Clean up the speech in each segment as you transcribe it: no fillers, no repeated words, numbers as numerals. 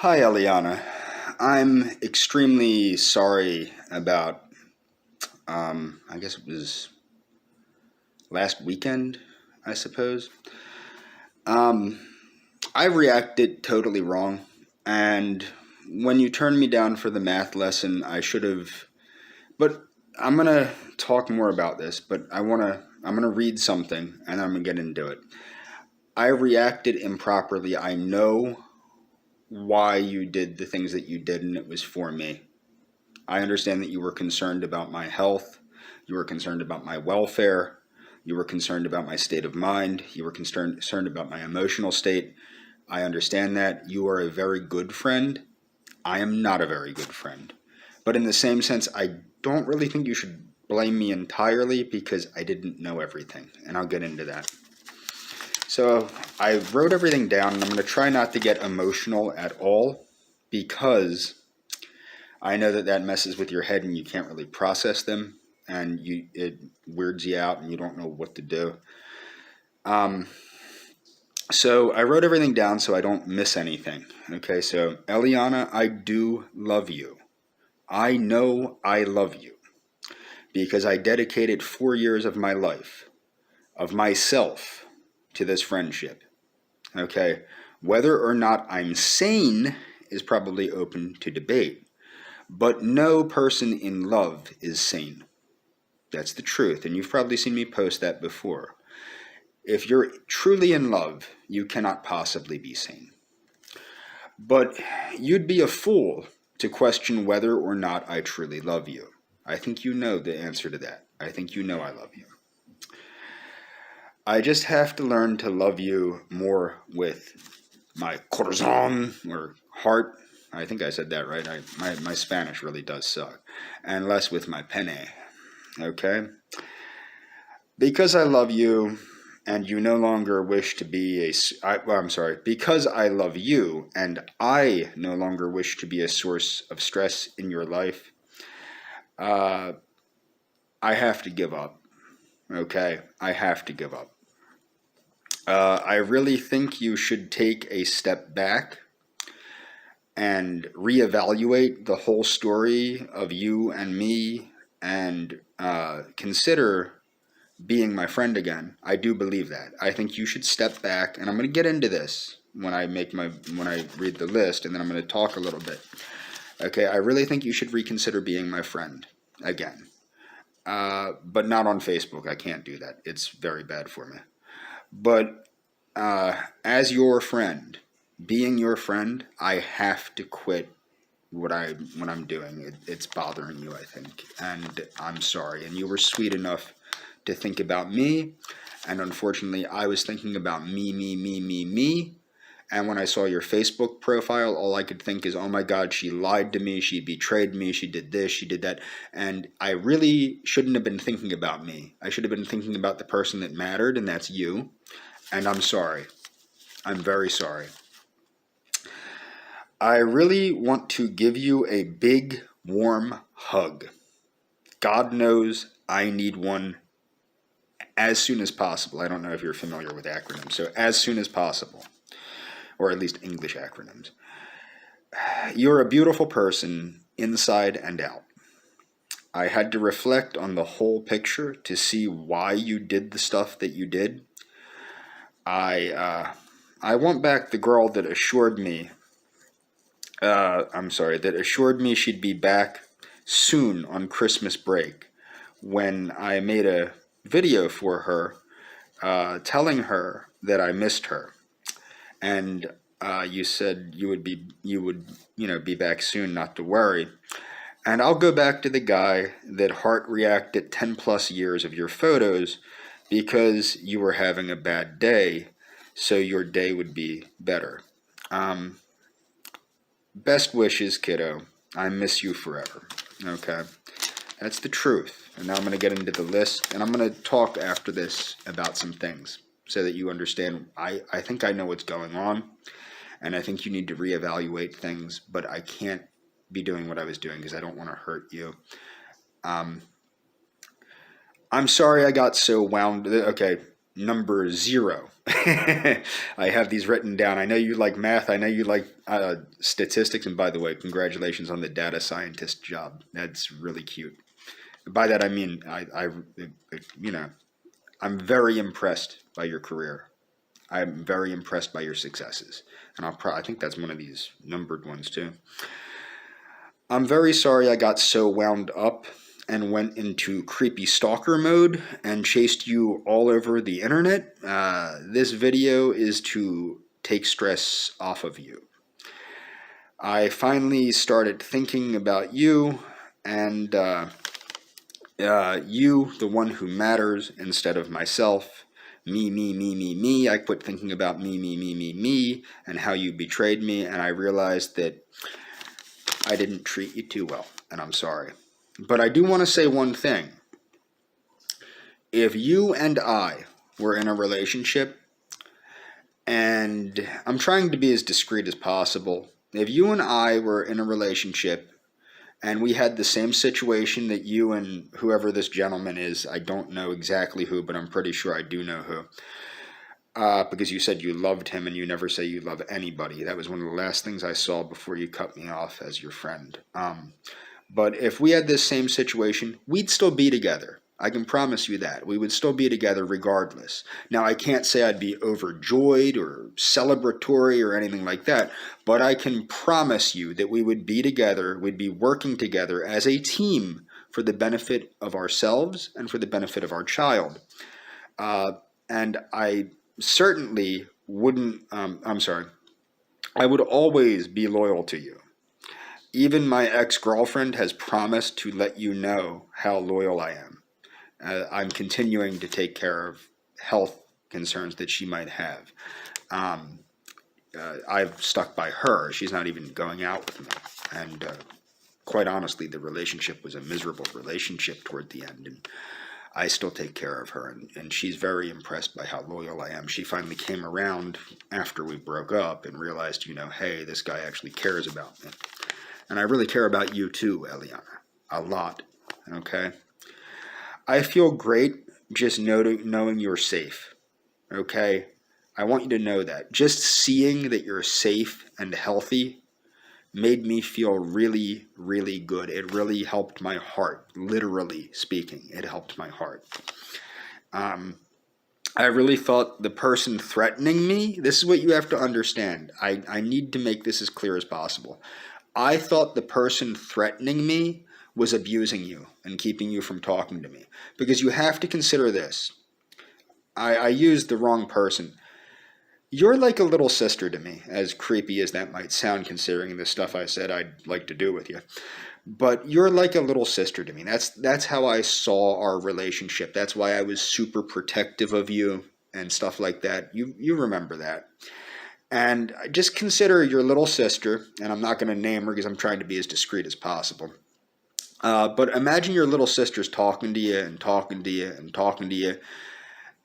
Hi, Eliana. I'm extremely sorry about, I guess it was last weekend, I suppose. Um, I reacted totally wrong. And when you turned me down for the math lesson, I should have. But I'm going to talk more about this, but I'm going to read something and I'm going to get into it. I reacted improperly. I know why you did the things that you did, and it was for me. I understand that you were concerned about my health, you were concerned about my welfare, you were concerned about my state of mind, you were concerned about my emotional state. I understand that. You are a very good friend. I am not a very good friend. But in the same sense, I don't really think you should blame me entirely because I didn't know everything, and I'll get into that. So I wrote everything down, and I'm going to try not to get emotional at all because I know that that messes with your head and you can't really process them, and it weirds you out and you don't know what to do. Um, so I wrote everything down so I don't miss anything. Okay, so Eliana, I do love you. I know I love you because I dedicated 4 years of my life, of myself, to this friendship. Okay, whether or not I'm sane is probably open to debate. But no person in love is sane. That's the truth, and you've probably seen me post that before. If you're truly in love, you cannot possibly be sane. But you'd be a fool to question whether or not I truly love you. I think you know the answer to that. I think you know I love you. I just have to learn to love you more with my corazon or heart. I think I said that right. My Spanish really does suck. And less with my penne. Okay? Because I love you and you no longer wish to be I'm sorry. Because I love you and I no longer wish to be a source of stress in your life, uh, I have to give up. Okay? I have to give up. I really think you should take a step back and reevaluate the whole story of you and me and consider being my friend again. I do believe that. I think you should step back, and I'm going to get into this when I read the list, and then I'm going to talk a little bit. Okay, I really think you should reconsider being my friend again. But not on Facebook. I can't do that. It's very bad for me. But as your friend, being your friend, I have to quit what I'm doing. It's bothering you, I think, and I'm sorry. And you were sweet enough to think about me, and unfortunately, I was thinking about me. And when I saw your Facebook profile, all I could think is, oh my God, she lied to me, she betrayed me, she did this, she did that. And I really shouldn't have been thinking about me. I should have been thinking about the person that mattered, and that's you. And I'm sorry. I'm very sorry. I really want to give you a big, warm hug. God knows I need one as soon as possible. I don't know if you're familiar with acronyms, so as soon as possible, or at least English acronyms. You're a beautiful person inside and out. I had to reflect on the whole picture to see why you did the stuff that you did. I want back the girl that assured me. That assured me she'd be back soon on Christmas break when I made a video for her telling her that I missed her. And you said you would be back soon, not to worry. And I'll go back to the guy that heart reacted 10 plus years of your photos because you were having a bad day, so your day would be better. Best wishes, kiddo. I miss you forever. Okay? That's the truth. And now I'm going to get into the list, and I'm going to talk after this about some things so that you understand. I think I know what's going on, and I think you need to reevaluate things, but I can't be doing what I was doing because I don't want to hurt you. I'm sorry I got so wound. Okay, number 0. I have these written down. I know you like math. I know you like statistics. And by the way, congratulations on the data scientist job. That's really cute. By that I mean you know, I'm very impressed by your career. I'm very impressed by your successes, and I think that's one of these numbered ones too. I'm very sorry I got so wound up and went into creepy stalker mode and chased you all over the internet. This video is to take stress off of you. I finally started thinking about you and you, the one who matters, instead of myself. Me. I quit thinking about me, and how you betrayed me, and I realized that I didn't treat you too well, and I'm sorry. But I do want to say one thing. If you and I were in a relationship, and I'm trying to be as discreet as possible, if you and I were in a relationship and we had the same situation that you and whoever this gentleman is, I don't know exactly who, but I'm pretty sure I do know who, because you said you loved him and you never say you love anybody. That was one of the last things I saw before you cut me off as your friend. But if we had this same situation, we'd still be together. I can promise you that. We would still be together regardless. Now, I can't say I'd be overjoyed or celebratory or anything like that, but I can promise you that we would be together, we'd be working together as a team for the benefit of ourselves and for the benefit of our child. And I certainly wouldn't, I would always be loyal to you. Even my ex-girlfriend has promised to let you know how loyal I am. I'm continuing to take care of health concerns that she might have. I've stuck by her. She's not even going out with me. And quite honestly, the relationship was a miserable relationship toward the end. And I still take care of her. And she's very impressed by how loyal I am. She finally came around after we broke up and realized, you know, hey, this guy actually cares about me. And I really care about you too, Eliana. A lot. Okay? I feel great just knowing you're safe, okay? I want you to know that. Just seeing that you're safe and healthy made me feel really, really good. It really helped my heart, literally speaking. It helped my heart. I really thought the person threatening me, this is what you have to understand. I need to make this as clear as possible. I thought the person threatening me was abusing you and keeping you from talking to me. Because you have to consider this. I used the wrong person. You're like a little sister to me, as creepy as that might sound considering the stuff I said I'd like to do with you. But you're like a little sister to me. That's how I saw our relationship. That's why I was super protective of you and stuff like that. You remember that. And just consider your little sister, and I'm not going to name her because I'm trying to be as discreet as possible. But imagine your little sister's talking to you and talking to you and talking to you,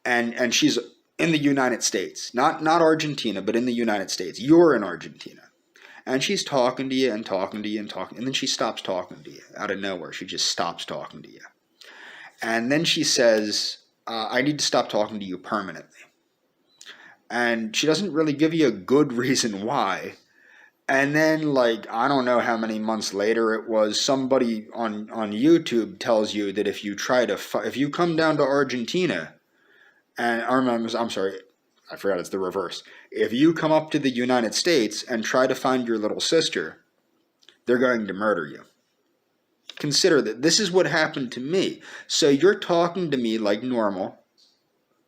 and she's in the United States, not Argentina, but in the United States. You're in Argentina, and she's talking to you and talking to you and talking, and then she stops talking to you out of nowhere. She just stops talking to you, and then she says, "I need to stop talking to you permanently." And she doesn't really give you a good reason why. And then, like, I don't know how many months later it was, somebody on YouTube tells you that if you try to, if you come down to Argentina, and I'm sorry, I forgot it's the reverse. If you come up to the United States and try to find your little sister, they're going to murder you. Consider that this is what happened to me. So you're talking to me like normal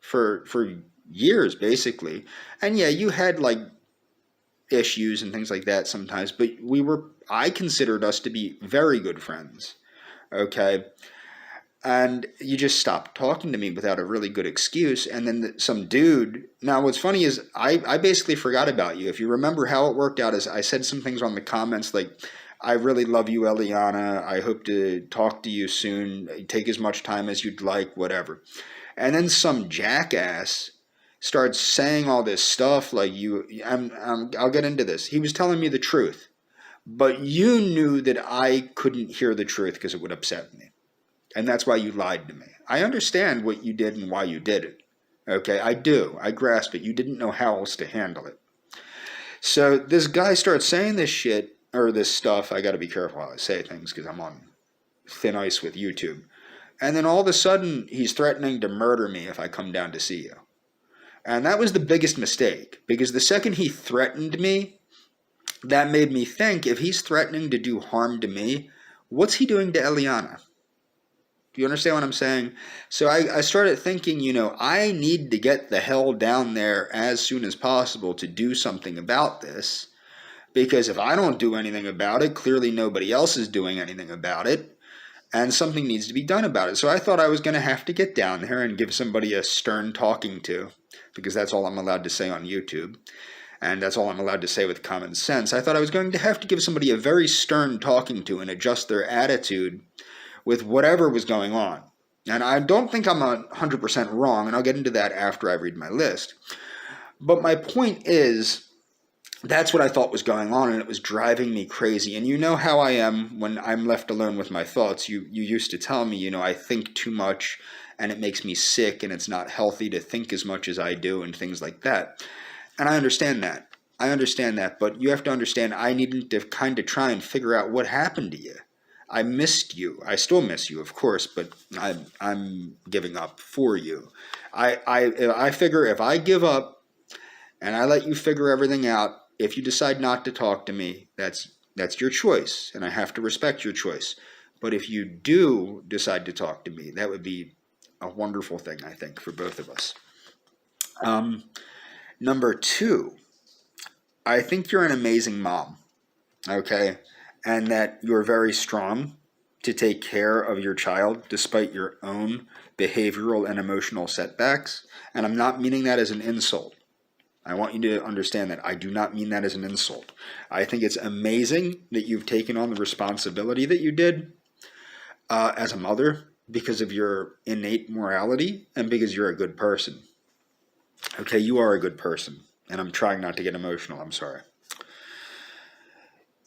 for years, basically. And yeah, you had like issues and things like that sometimes, but I considered us to be very good friends, okay? And you just stopped talking to me without a really good excuse, and then some dude, now what's funny is I basically forgot about you. If you remember how it worked out is I said some things on the comments like, I really love you, Eliana, I hope to talk to you soon, take as much time as you'd like, whatever. And then some jackass starts saying all this stuff like I'll get into this. He was telling me the truth, but you knew that I couldn't hear the truth because it would upset me. And that's why you lied to me. I understand what you did and why you did it. Okay, I do. I grasp it. You didn't know how else to handle it. So this guy starts saying this shit, or this stuff. I got to be careful how I say things because I'm on thin ice with YouTube. And then all of a sudden, he's threatening to murder me if I come down to see you. And that was the biggest mistake, because the second he threatened me, that made me think, if he's threatening to do harm to me, what's he doing to ELIANA? Do you understand what I'm saying? So I started thinking, I need to get the hell down there as soon as possible to do something about this. Because if I don't do anything about it, clearly nobody else is doing anything about it. And something needs to be done about it. So I thought I was going to have to get down there and give somebody a stern talking to, because that's all I'm allowed to say on YouTube. And that's all I'm allowed to say with common sense. I thought I was going to have to give somebody a very stern talking to and adjust their attitude with whatever was going on. And I don't think I'm 100% wrong, and I'll get into that after I read my list. But my point is, that's what I thought was going on, and it was driving me crazy. And you know how I am when I'm left alone with my thoughts. You used to tell me, I think too much, and it makes me sick, and it's not healthy to think as much as I do, and things like that. And I understand that. But you have to understand, I needed to kind of try and figure out what happened to you. I missed you. I still miss you, of course, but I'm giving up for you. I figure if I give up and I let you figure everything out, if you decide not to talk to me, that's your choice, and I have to respect your choice. But if you do decide to talk to me, that would be a wonderful thing, I think, for both of us. Number 2, I think you're an amazing mom, okay? And that you're very strong to take care of your child despite your own behavioral and emotional setbacks. And I'm not meaning that as an insult. I want you to understand that I do not mean that as an insult. I think it's amazing that you've taken on the responsibility that you did as a mother because of your innate morality and because you're a good person. Okay, you are a good person. And I'm trying not to get emotional. I'm sorry.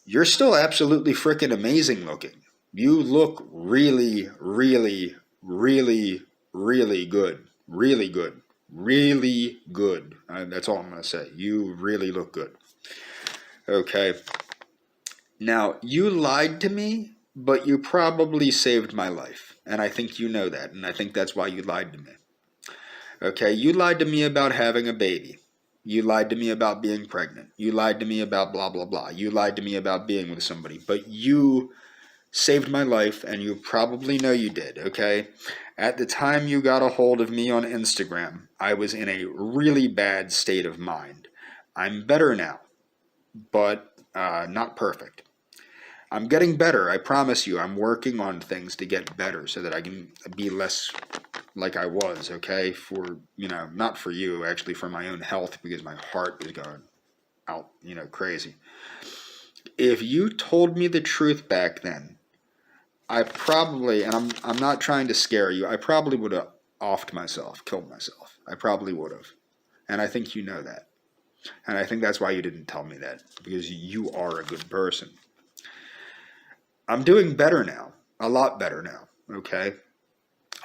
You're still absolutely freaking amazing looking. You look really, really, really, really good. Really good. Really good. That's all I'm going to say. You really look good. Okay. Now, you lied to me, but you probably saved my life. And I think you know that. And I think that's why you lied to me. Okay, you lied to me about having a baby. You lied to me about being pregnant. You lied to me about blah, blah, blah. You lied to me about being with somebody. But you saved my life, and you probably know you did, okay? At the time you got a hold of me on Instagram, I was in a really bad state of mind. I'm better now, but not perfect. I'm getting better, I promise you. I'm working on things to get better so that I can be less like I was, okay? For, not for you, actually, for my own health, because my heart is going out, crazy. If you told me the truth back then, I probably, and I'm not trying to scare you, I probably would have offed myself, killed myself. I probably would have. And I think you know that. And I think that's why you didn't tell me that, because you are a good person. I'm doing better now, a lot better now, okay?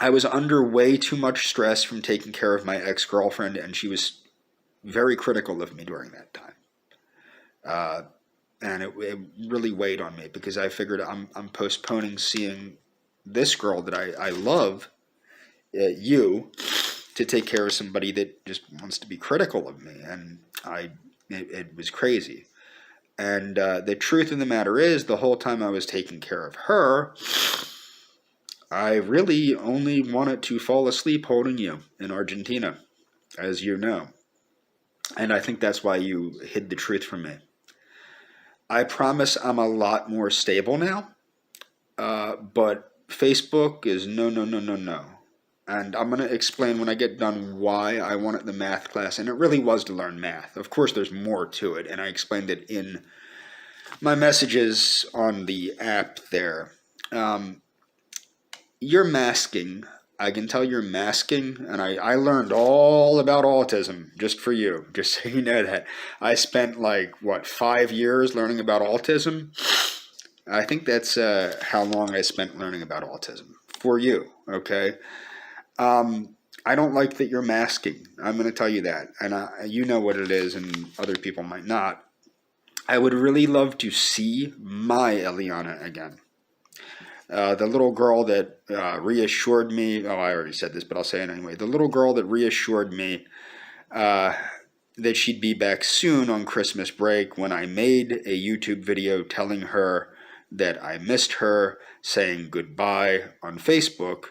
I was under way too much stress from taking care of my ex-girlfriend, and she was very critical of me during that time. And it really weighed on me because I figured I'm postponing seeing this girl that I love, you, to take care of somebody that just wants to be critical of me. And it was crazy. And the truth of the matter is, the whole time I was taking care of her, I really only wanted to fall asleep holding you in Argentina, as you know. And I think that's why you hid the truth from me. I promise I'm a lot more stable now, but Facebook is no. And I'm going to explain when I get done why I wanted the math class, and it really was to learn math. Of course, there's more to it, and I explained it in my messages on the app there. You're masking. I can tell you're masking, and I learned all about autism just for you, just so you know that. I spent 5 years learning about autism? I think that's how long I spent learning about autism. For you, okay? I don't like that you're masking. I'm going to tell you that. And you know what it is, and other people might not. I would really love to see my Eliana again. The little girl that reassured me, oh, I already said this, but I'll say it anyway. The little girl that reassured me that she'd be back soon on Christmas break when I made a YouTube video telling her that I missed her, saying goodbye on Facebook.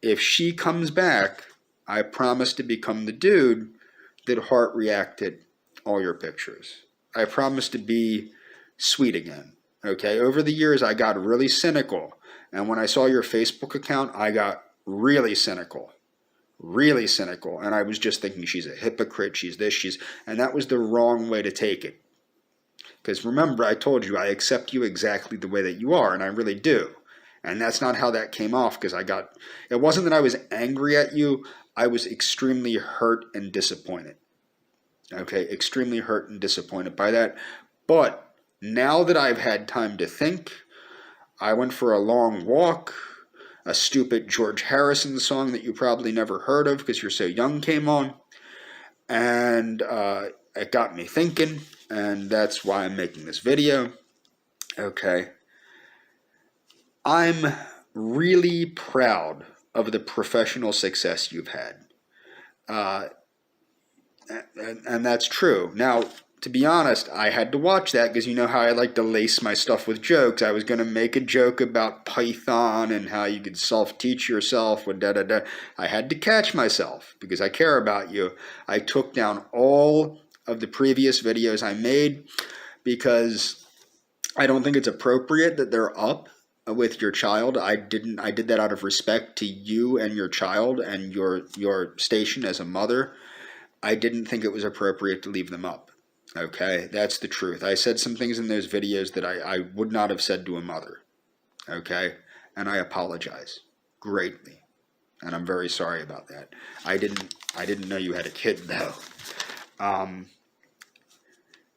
If she comes back, I promise to become the dude that heart reacted all your pictures. I promise to be sweet again. Okay, over the years I got really cynical, and when I saw your Facebook account, I got really cynical, and I was just thinking she's a hypocrite, she's this, and that was the wrong way to take it. Because remember, I told you I accept you exactly the way that you are, and I really do. And that's not how that came off, because it wasn't that I was angry at you, I was extremely hurt and disappointed. Okay, extremely hurt and disappointed by that. But now that I've had time to think, I went for a long walk. A stupid George Harrison song that you probably never heard of because you're so young came on. And it got me thinking, and that's why I'm making this video. Okay. I'm really proud of the professional success you've had. And that's true. Now, to be honest, I had to watch that because you know how I like to lace my stuff with jokes. I was going to make a joke about Python and how you could self-teach yourself with da-da-da. I had to catch myself because I care about you. I took down all of the previous videos I made because I don't think it's appropriate that they're up with your child. I did that out of respect to you and your child and your station as a mother. I didn't think it was appropriate to leave them up. Okay, that's the truth. I said some things in those videos that I would not have said to a mother. Okay, and I apologize greatly, and I'm very sorry about that. I didn't know you had a kid though.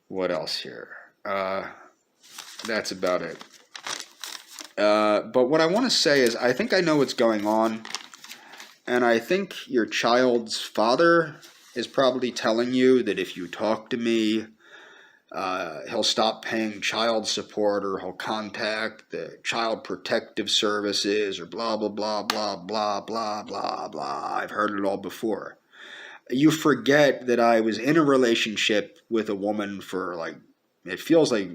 What else here? That's about it. But what I want to say is I think I know what's going on, and I think your child's father is probably telling you that if you talk to me, he'll stop paying child support, or he'll contact the Child Protective Services, or blah, blah, blah, blah, blah, blah, blah, blah. I've heard it all before. You forget that I was in a relationship with a woman for it feels like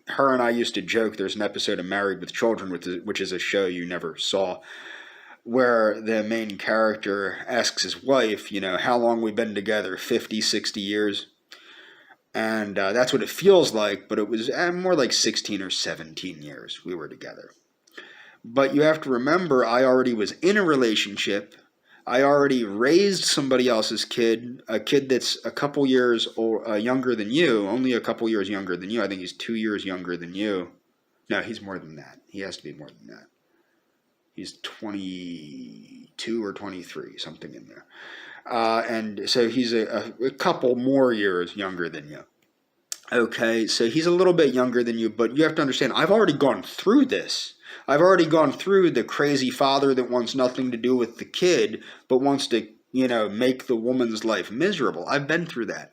her and I used to joke. There's an episode of Married with Children, which is a show you never saw, where the main character asks his wife, how long we've been together, 50, 60 years. And that's what it feels like, but it was more like 16 or 17 years we were together. But you have to remember, I already was in a relationship. I already raised somebody else's kid, a kid that's a couple years younger than you, only a couple years younger than you. I think he's 2 years younger than you. No, he's more than that. He has to be more than that. He's 22 or 23, something in there. And so he's a couple more years younger than you. Okay, so he's a little bit younger than you, but you have to understand, I've already gone through this. I've already gone through the crazy father that wants nothing to do with the kid, but wants to, make the woman's life miserable. I've been through that.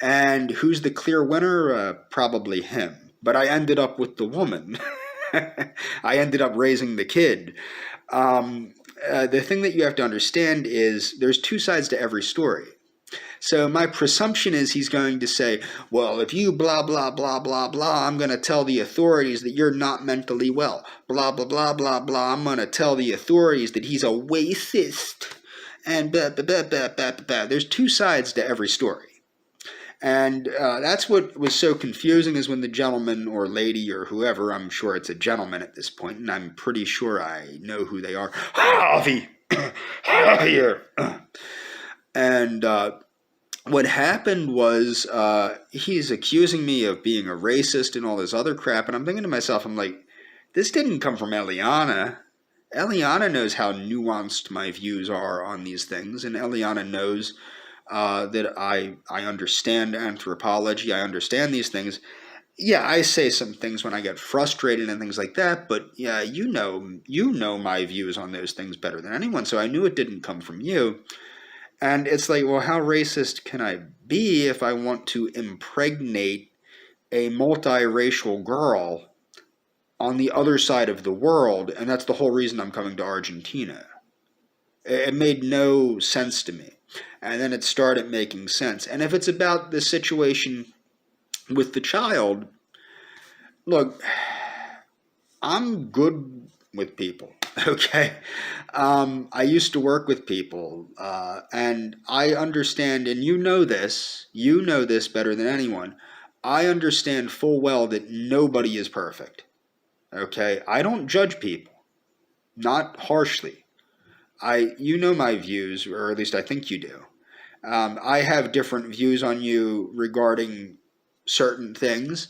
And who's the clear winner? Probably him. But I ended up with the woman. I ended up raising the kid. The thing that you have to understand is there's two sides to every story. So my presumption is he's going to say, well, if you blah, blah, blah, blah, blah, I'm going to tell the authorities that you're not mentally well. Blah, blah, blah, blah, blah. I'm going to tell the authorities that he's a racist. And blah, blah, blah, blah, blah, blah. There's two sides to every story. And that's what was so confusing is when the gentleman or lady or whoever, I'm sure it's a gentleman at this point, and I'm pretty sure I know who they are. Harvey! Here! And what happened was he's accusing me of being a racist and all this other crap, and I'm thinking to myself, I'm like, this didn't come from Eliana. Eliana knows how nuanced my views are on these things, and Eliana knows that I understand anthropology, I understand these things. Yeah, I say some things when I get frustrated and things like that, but yeah, you know my views on those things better than anyone, so I knew it didn't come from you. And it's like, well, how racist can I be if I want to impregnate a multiracial girl on the other side of the world? And that's the whole reason I'm coming to Argentina. It made no sense to me. And then it started making sense. And if it's about the situation with the child, look, I'm good with people, okay? I used to work with people, and I understand, and you know this better than anyone. I understand full well that nobody is perfect, okay? I don't judge people, not harshly. You know my views, or at least I think you do. I have different views on you regarding certain things.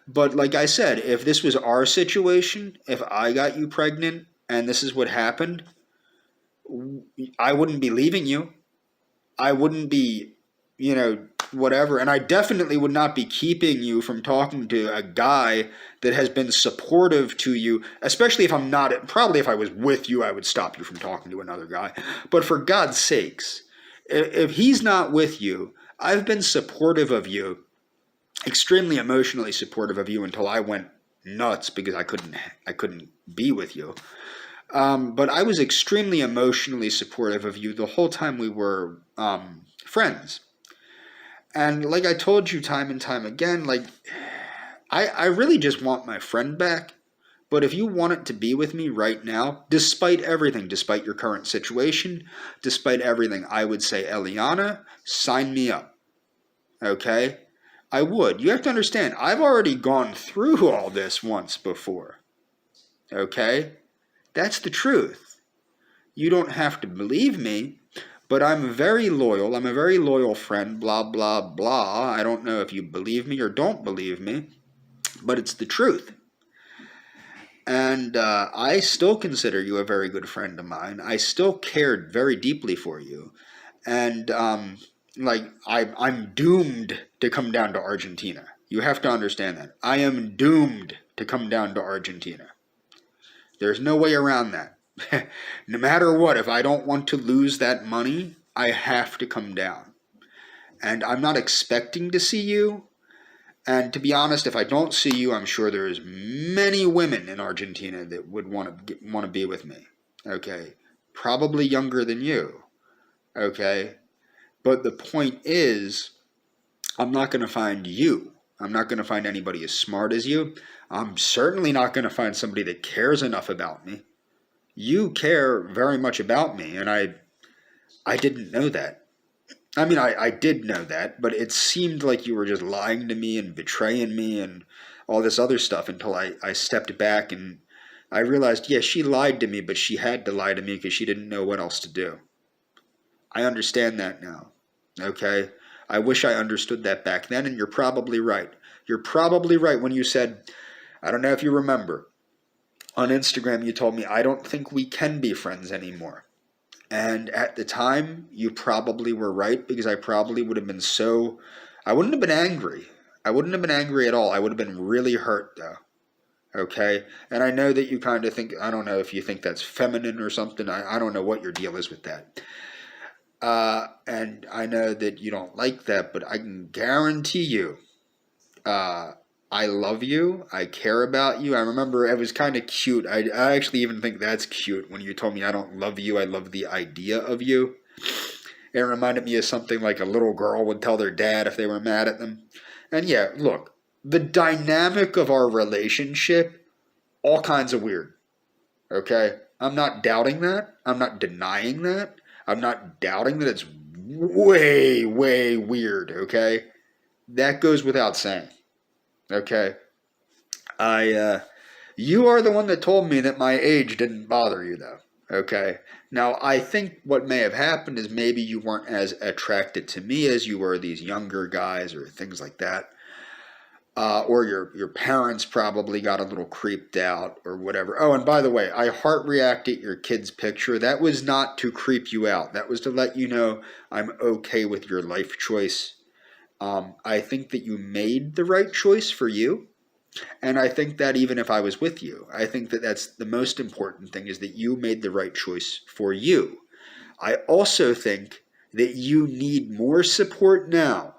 But like I said, if this was our situation, if I got you pregnant and this is what happened, I wouldn't be leaving you. I wouldn't be, whatever. And I definitely would not be keeping you from talking to a guy that has been supportive to you, especially if I'm not, probably if I was with you, I would stop you from talking to another guy. But for God's sakes, if he's not with you, I've been supportive of you, extremely emotionally supportive of you until I went nuts because I couldn't be with you. But I was extremely emotionally supportive of you the whole time we were friends. And like I told you time and time again, like I really just want my friend back. But if you want it to be with me right now, despite everything, despite your current situation, despite everything, I would say, Eliana, sign me up. Okay? I would. You have to understand, I've already gone through all this once before. Okay? That's the truth. You don't have to believe me, but I'm very loyal. I'm a very loyal friend, blah, blah, blah. I don't know if you believe me or don't believe me, but it's the truth. And I still consider you a very good friend of mine. I still cared very deeply for you. And I'm doomed to come down to Argentina. You have to understand that. I am doomed to come down to Argentina. There's no way around that. No matter what, if I don't want to lose that money, I have to come down. And I'm not expecting to see you. And to be honest, if I don't see you, I'm sure there's many women in Argentina that would want to be with me. Okay, probably younger than you. Okay, but the point is, I'm not going to find you. I'm not going to find anybody as smart as you. I'm certainly not going to find somebody that cares enough about me. You care very much about me, and I didn't know that. I mean, I did know that, but it seemed like you were just lying to me and betraying me and all this other stuff until I stepped back and I realized, yeah, she lied to me, but she had to lie to me because she didn't know what else to do. I understand that now, okay? I wish I understood that back then, and you're probably right. You're probably right when you said, I don't know if you remember, on Instagram you told me, I don't think we can be friends anymore. And at the time, you probably were right because I probably would have been I wouldn't have been angry. I wouldn't have been angry at all. I would have been really hurt though. Okay? And I know that you kind of think, I don't know if you think that's feminine or something. I don't know what your deal is with that. And I know that you don't like that, but I can guarantee you, I love you. I care about you. I remember it was kind of cute. I actually even think that's cute when you told me I don't love you. I love the idea of you. It reminded me of something like a little girl would tell their dad if they were mad at them. And yeah, look, the dynamic of our relationship, all kinds of weird. Okay? I'm not doubting that. I'm not denying that. I'm not doubting that it's way, way weird. Okay? That goes without saying. Okay. You are the one that told me that my age didn't bother you though. Okay. Now, I think what may have happened is maybe you weren't as attracted to me as you were these younger guys or things like that. Or your parents probably got a little creeped out or whatever. Oh, and by the way, I heart reacted your kid's picture. That was not to creep you out. That was to let you know I'm okay with your life choice. I think that you made the right choice for you. And I think that even if I was with you, I think that that's the most important thing is that you made the right choice for you. I also think that you need more support now,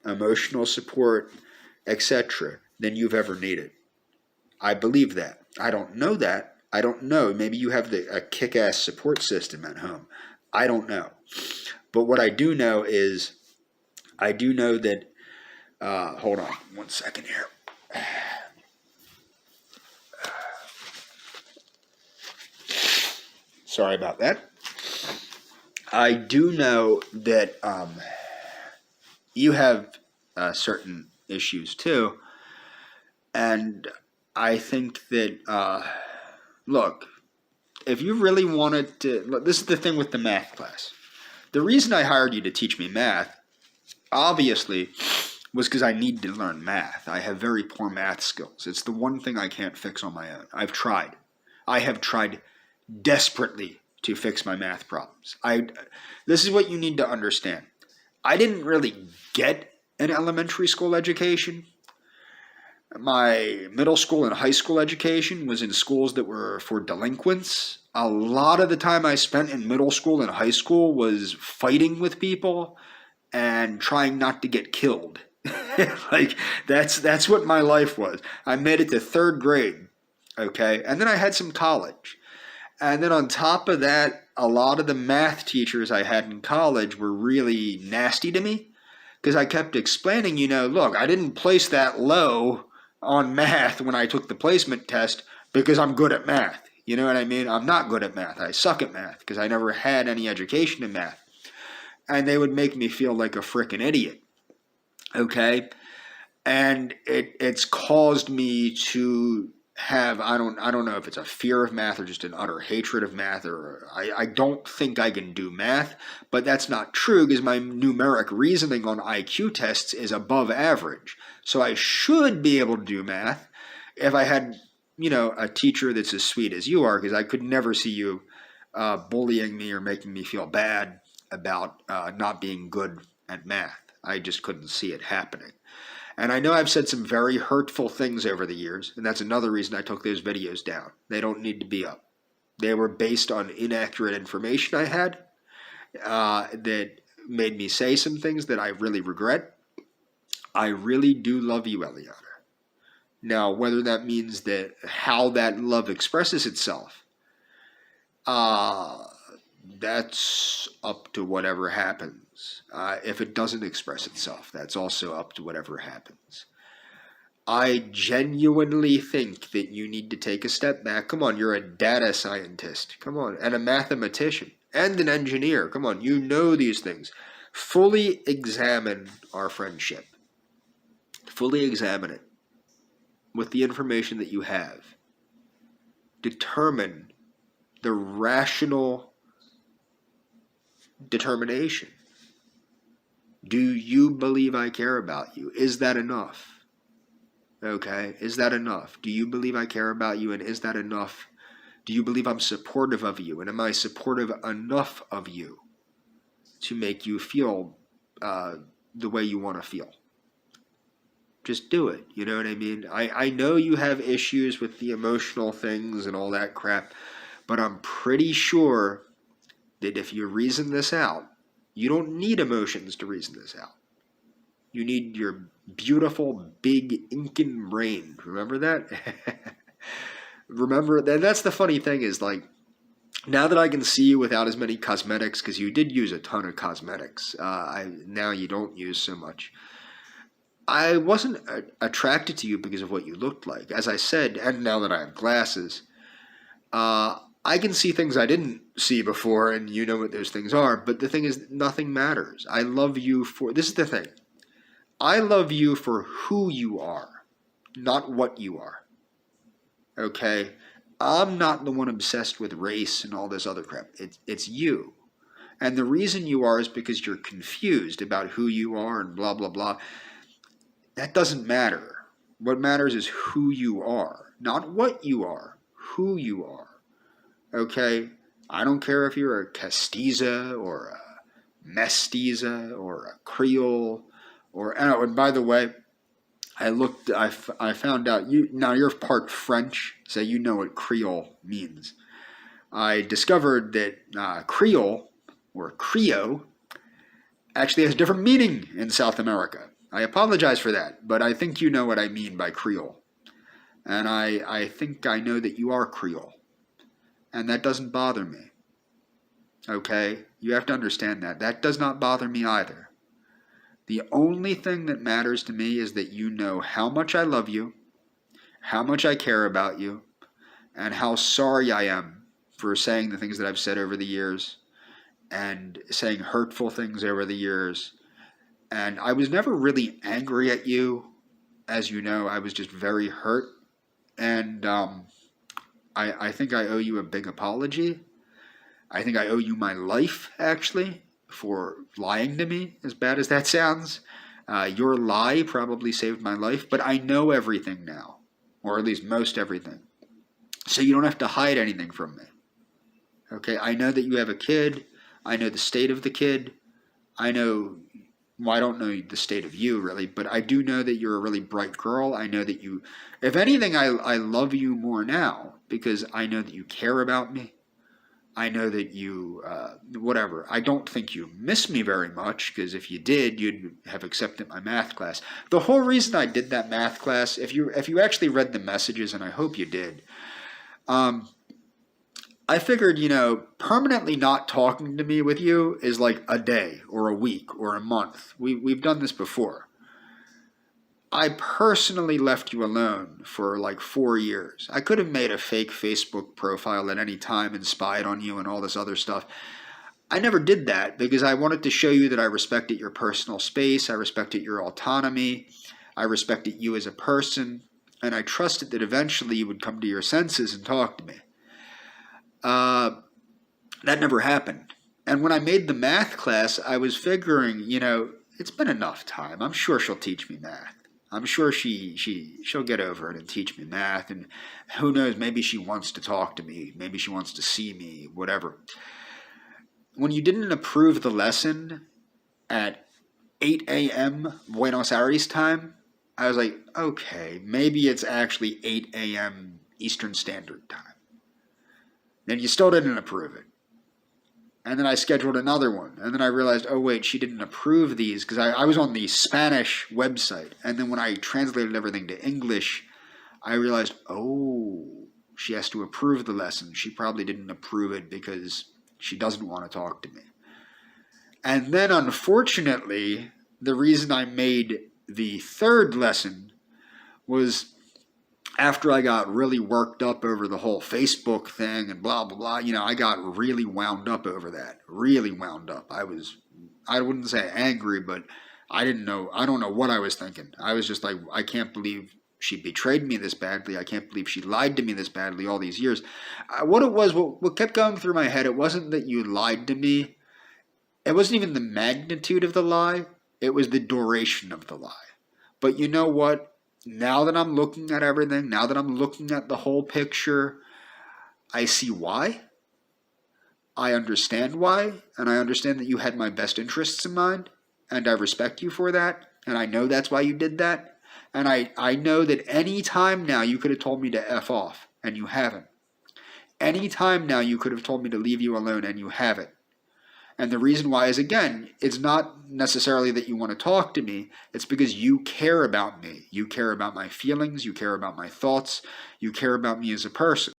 emotional support, etc., than you've ever needed. I believe that. I don't know that. I don't know. Maybe you have a kick-ass support system at home. I don't know. But what I do know is, I do know that, hold on 1 second here. Sorry about that. I do know that you have certain issues too. And I think that, look, if you really wanted to, look, this is the thing with the math class. The reason I hired you to teach me math, obviously, was because I need to learn math. I have very poor math skills. It's the one thing I can't fix on my own. I've tried. I have tried desperately to fix my math problems. This is what you need to understand. I didn't really get an elementary school education. My middle school and high school education was in schools that were for delinquents. A lot of the time I spent in middle school and high school was fighting with people and trying not to get killed. Like, that's what my life was. I made it to 3rd grade, okay? And then I had some college. And then on top of that, a lot of the math teachers I had in college were really nasty to me because I kept explaining, look, I didn't place that low on math when I took the placement test because I'm good at math. You know what I mean? I'm not good at math. I suck at math because I never had any education in math. And they would make me feel like a frickin' idiot. Okay? And it's caused me to have, I don't know if it's a fear of math or just an utter hatred of math, or I don't think I can do math, but that's not true because my numeric reasoning on IQ tests is above average. So I should be able to do math if I had, a teacher that's as sweet as you are, because I could never see you bullying me or making me feel bad about not being good at math. I just couldn't see it happening. And I know I've said some very hurtful things over the years, and that's another reason I took those videos down. They don't need to be up. They were based on inaccurate information I had that made me say some things that I really regret. I really do love you, ELIANA. Now, whether that means that how that love expresses itself, that's up to whatever happens. If it doesn't express itself, that's also up to whatever happens. I genuinely think that you need to take a step back. Come on, you're a data scientist. Come on, and a mathematician, and an engineer. Come on, you know these things. Fully examine our friendship. Fully examine it with the information that you have. Determine the rational determination. Do you believe I care about you? Is that enough? Okay, is that enough? Do you believe I care about you, and is that enough? Do you believe I'm supportive of you, and am I supportive enough of you to make you feel the way you want to feel? Just do it, you know what I mean? I know you have issues with the emotional things and all that crap, but I'm pretty sure that if you reason this out, you don't need emotions to reason this out. You need your beautiful, big Incan brain. Remember that? Remember that? That's the funny thing is, like, now that I can see you without as many cosmetics, because you did use a ton of cosmetics, now you don't use so much. I wasn't attracted to you because of what you looked like. As I said, and now that I have glasses, I can see things I didn't see before, and you know what those things are. But the thing is, nothing matters. I love you for, this is the thing. I love you for who you are, not what you are. Okay? I'm not the one obsessed with race and all this other crap. It's you. And the reason you are is because you're confused about who you are and blah, blah, blah. That doesn't matter. What matters is who you are, not what you are, who you are. Okay? I don't care if you're a Castiza or a Mestiza or a Creole or, and by the way, I found out, now you're part French, so you know what Creole means. I discovered that Creole, or Creole, actually has a different meaning in South America. I apologize for that, but I think you know what I mean by Creole. And I think I know that you are Creole. And that doesn't bother me. Okay? You have to understand that. That does not bother me either. The only thing that matters to me is that you know how much I love you, how much I care about you, and how sorry I am for saying the things that I've said over the years and saying hurtful things over the years. And I was never really angry at you. As you know, I was just very hurt. And I think I owe you a big apology. I think I owe you my life, actually, for lying to me, as bad as that sounds. Your lie probably saved my life, but I know everything now, or at least most everything. So you don't have to hide anything from me. Okay, I know that you have a kid. I know the state of the kid. I know, well, I don't know the state of you really, but I do know that you're a really bright girl. I know that you, if anything, I love you more now because I know that you care about me. I know that you, whatever. I don't think you miss me very much because if you did, you'd have accepted my math class. The whole reason I did that math class, if you actually read the messages, and I hope you did, I figured, permanently not talking to me with you is like a day or a week or a month. We've done this before. I personally left you alone for like 4 years. I could have made a fake Facebook profile at any time and spied on you and all this other stuff. I never did that because I wanted to show you that I respected your personal space. I respected your autonomy. I respected you as a person. And I trusted that eventually you would come to your senses and talk to me. That never happened. And when I made the math class, I was figuring, it's been enough time. I'm sure she'll teach me math. I'm sure she'll get over it and teach me math. And who knows, maybe she wants to talk to me. Maybe she wants to see me, whatever. When you didn't approve the lesson at 8 a.m. Buenos Aires time, I was like, okay, maybe it's actually 8 a.m. Eastern Standard Time. Then you still didn't approve it. And then I scheduled another one. And then I realized, oh wait, she didn't approve these because I was on the Spanish website. And then when I translated everything to English, I realized, oh, she has to approve the lesson. She probably didn't approve it because she doesn't want to talk to me. And then unfortunately, the reason I made the third lesson was after I got really worked up over the whole Facebook thing and blah, blah, blah, I got really wound up over that. Really wound up. I wouldn't say angry, but I don't know what I was thinking. I was just like, I can't believe she betrayed me this badly. I can't believe she lied to me this badly all these years. What kept going through my head, it wasn't that you lied to me. It wasn't even the magnitude of the lie. It was the duration of the lie. But you know what? Now that I'm looking at everything, now that I'm looking at the whole picture, I see why. I understand why, and I understand that you had my best interests in mind, and I respect you for that, and I know that's why you did that, and I know that any time now you could have told me to F off, and you haven't. Any time now you could have told me to leave you alone, and you haven't. And the reason why is, again, it's not necessarily that you want to talk to me. It's because you care about me. You care about my feelings. You care about my thoughts. You care about me as a person.